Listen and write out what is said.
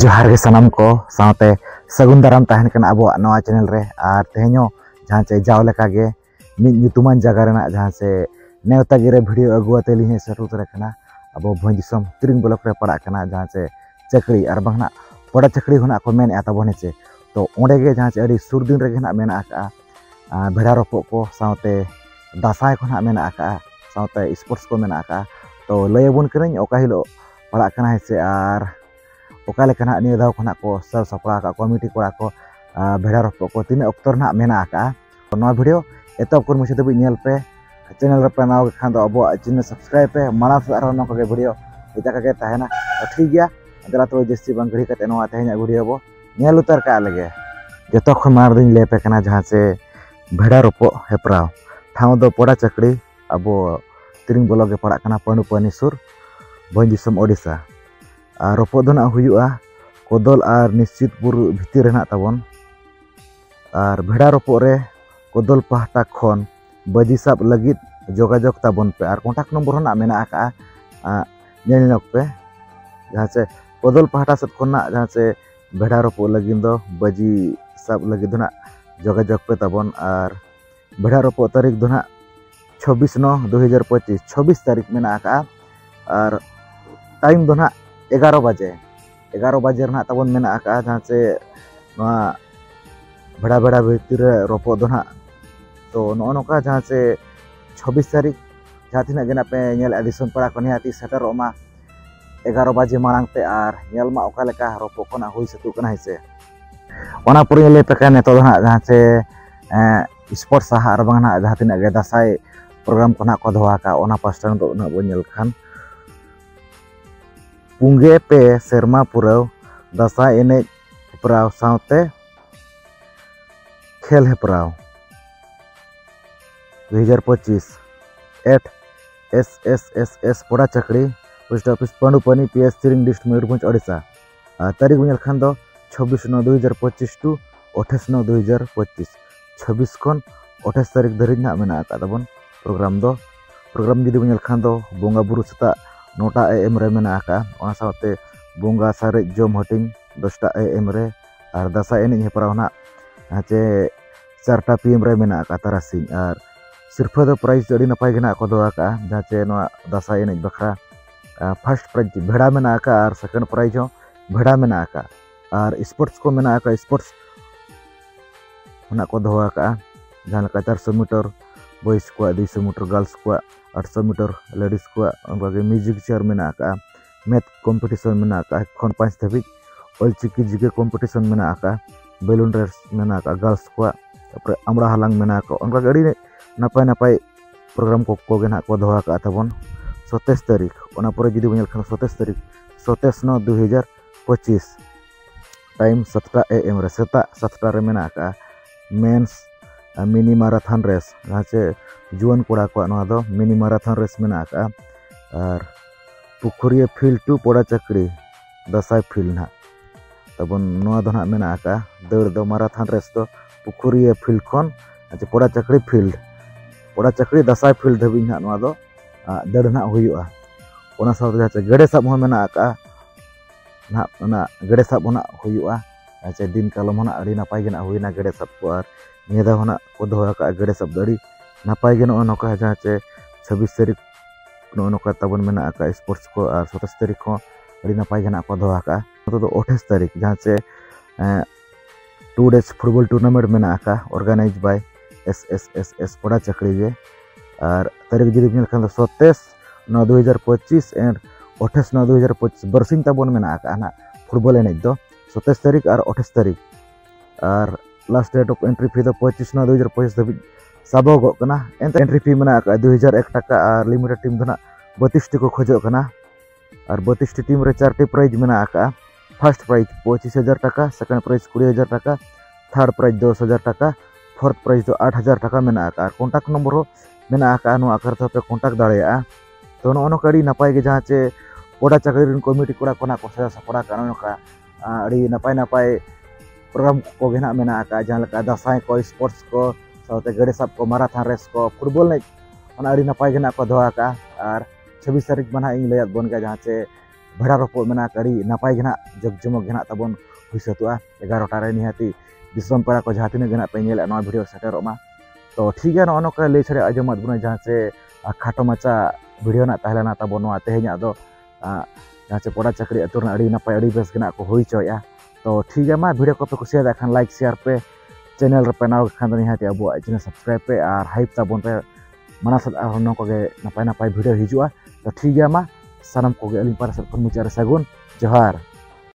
जोहार के सनम को साथे सगुन दाराम तहन कना अब नवा चैनल रे और तेहनो जहाँ से जाव लेका गे मिद ᱧᱩᱛᱩᱢᱟᱱ जगह रेना जहाँ से नेवता गिरे वीडियो अगुआते लिहे सेटू तरे कना अब भोज दिसम तिरिंग ब्लॉक रे पड़ा कना जहाँ से चकड़ी और बंगना पड़ा चकड़ी होना को मेन ताबोन से तो ओंडे गे जहाँ से अड़ी सुर दिन रे ना मेना आका भेड़ा रोपो को साथे दासाय को ना मेना आका साथे स्पोर्ट्स को मेना आका तो लयबुन करኝ ओका हिलो पड़ा कना से और ओका लेकना निया दाव खना को सब सपड़ा का कमिटी कोड़ा को भेड़ा रोपो को तीन अक्तर ना मेना आका नवा वीडियो एतब कर मुझे तभी नेल पे चैनल पे नाव खान अब चैनल सब्सक्राइब पे माला के वीडियो इतना के तहना ठीक गया जरा तो जस्ती बंग घड़ी कते नवा तेहना वीडियो बो नेल उतर का लगे जतो खन मार दिन ले पे कना जहां से भेड़ा रोपो हेपराव ठाव दो पोड़ा चकड़ी अब तिरिंग ब्लॉक के पड़ा कना पंडुपानी सुर भोज दिसम ओडिशा रोपो दो ना हुआ कोदल और निश्चितपुर भितर रेना ताबन और भेड़ा रोपो रे कोदल पहाटा खन बजी साब लगित जोगाजोग ताबन पे और कॉन्टैक्ट नंबर होना मेना आका नेलनक पे जहाँ से कोदल पहाटा सब खना जहाँ से भेड़ा रोपो लगिन दो बजी साब लगित ना जोगाजोग पे ताबन और भेड़ा रोपो तारीख दो ना 26/9/2025 26 तारीख मेना आका और टाइम दो ना 11 बजे ना ताबन मेना आका जहाँ से भेड़ा भेड़ा भीतर रोपो दो ना तो नो नौका जहाँ से 26 तारीख जहाँ तीना गना पे नेल एडिशन पड़ा को निहाती सेटर ओमा 11 बजे मांग ते और नेल मा ओका लेका रोपो कोना हुई सतु कना से ओना पुरी ले पे कने तो जहाँ से स्पोर्ट्स सहा और बंगना जहाँ तीना गे दासाई प्रोग्राम कोना को धोआ का ओना पास्टर तो उना बनेल खान पुंगे पे सेरमा पुरव दासाई एने हेपराव साउते खेल हेपराव 2025 at SSSS Poda Chakdi post office Pandupani PS Tiring district Mayurbhanj Odisha तारीख बनेल खान दो 26/9/2025 टू 28/9/2025 26 खन 28 तारीख धरी ना मेना आका ताबन प्रोग्राम जुदी बनेल खान दो बोंगा बुरु सेता 9टा AM रे मेना आका ओना साथे बोंगा सारे जम हटिंग 10टा AM रे और दासा एने हेपराव ना चे 4टा PM रे मेना आका तारासिंग और सिर्फ दो प्राइज अड़ी नपाय गना को दो आका जहाँ चे नो दासा एने बखरा फर्स्ट प्राइज भेड़ा मेना आका और सेकंड प्राइज हो भेड़ा मेना आका और स्पोर्ट्स को मेना आका स्पोर्ट्स होना को दो आका जहाँ लका 400 मीटर बॉयज को 200 मीटर गर्ल्स को 800 मीटर लेडीज को उनके म्यूजिक चेयर मेना आका मैथ कॉम्पिटिशन मेना आका खन 5 धाबी ऑलचिकी जिके कॉम्पिटिशन मेना आका बेलून रेस मेना आका गर्ल्स को तापर अमरा हालांग मेना आका उनका गाड़ी नपाय नपाय प्रोग्राम को गेना को दो आका ताबन 27 तारीख ओना परे जुदी बनेल खान 27 तारीख 27/9/2025 टाइम 7टा AM रे सेता 7टा रे मेना आका मेंस मिनी मैराथन रेस जहाँ से जुआन कोड़ा को नवा दो मिनी मैराथन रेस मेना आका और पुखुरिया field to Poda चकड़ी Dashain field ना तबन नवा दो ना मेना आका दौड़ दो मैराथन रेस दो पुखुरिया फील्ड खन अच्छा पोड़ा चकड़ी दसाई फील्ड धबी ना नवा दो दौड़ ना हुआ ओना साथ जहाँ गड़े साब हो मेना आका ना ओना गड़े साब होना हुआ अच्छा दिन कालम होना अड़ी नपाय गेना हुईना गड़े साब को और निदा होना को दो आका गड़े साब दड़ी नपाय गे नो नोका जहाँ से 26 तारीख नो नोका तबन मेना आका स्पोर्ट्स को और 27 तारीख को अड़ी नपाय गेना को दो आका तो 28 तारीख जहाँ से 2 डेज फुटबॉल टूर्नामेंट मेना आका ऑर्गेनाइज बाय SSSS पोड़ा चकड़ी गे और तारीख जुदी मेल खान 27/9/2025 एंड 28/9/2025 बरसिंग ताबन मेना आका ना फुटबॉल एनेज दो 27 तारीख और 28 तारीख और last date of entry fee दो 25/9/2025 धाबी साबोग कना एंट्री फी मेना आका 2001 टाका और लिमिटेड टीम दो ना 32 टी को खोजो कना और 32 टी टीम रे 4टी प्राइज मेना आका फर्स्ट प्राइज 25,000 टाका सेकंड प्राइज 20,000 टाका थर्ड प्राइज 10,000 टाका फोर्थ प्राइज दो 8,000 टाका मेना आका कॉन्टैक्ट नंबर हो मेना आका नो आकर तो पे कॉन्टैक्ट दाड़ेया तो नो कड़ी नपाय गे जहाँ से पोड़ा चकड़ी कमिटी कोड़ा कोना को सपड़ा का नोका अड़ी नपाय प्रोग्राम को गेना मेना आका जहाँ लका दासाई को स्पोर्ट्स को साथे गड़े साब को मैराथन रेस को फुटबॉल ने अड़ी नपाय गेना को दो आका और 26 तारीख बना इन लैद बन गया जहाँ से ᱵᱷᱟᱲᱟ ᱨᱚᱯᱚᱲ ᱢᱮᱱᱟᱜ ᱟᱹᱰᱤ ᱱᱟᱯᱟᱭ ᱜᱮ ᱱᱟᱜ ᱡᱚᱜ ᱡᱚᱢᱚᱠ ᱜᱮ ᱱᱟᱜ ᱛᱟᱵᱚᱱ ᱦᱩᱭ ᱥᱟᱹᱛᱚᱜᱼᱟ 11ᱴᱟ ᱨᱮ ᱱᱤᱦᱟᱹᱛᱤ ᱫᱤᱥᱚᱢ ᱯᱮᱲᱟ ᱠᱚ ᱡᱟᱦᱟᱸ ᱛᱤᱱᱟᱹᱜ ᱜᱮ ᱱᱟᱜ ᱯᱮ ᱧᱮᱞᱮᱫ ᱱᱚᱣᱟ ᱵᱷᱤᱰᱤᱭᱳ ᱥᱮᱴᱮᱨᱚᱜ ᱢᱟ तो ठीक है नौका लई छड़े आजमत बुना जहाँ से खाटो माचा वीडियो ना तहलेना तब नोआ तेहेना दो जहाँ से पड़ा चक्री अतुर अड़ी नपाय अड़ी बेस गना को होई चोया तो ठीक है मा वीडियो को पे कुसिया खान लाइक शेयर पे चैनल रे पे नाव खान निहाती अब चैनल सब्सक्राइब पे और हाइप ताबन पे मना सद नौको गे नपाय नपाय वीडियो हिजुआ तो ठीक है मा सानम को गे अलिंग पारा सद मुचारे सगुन जोहार।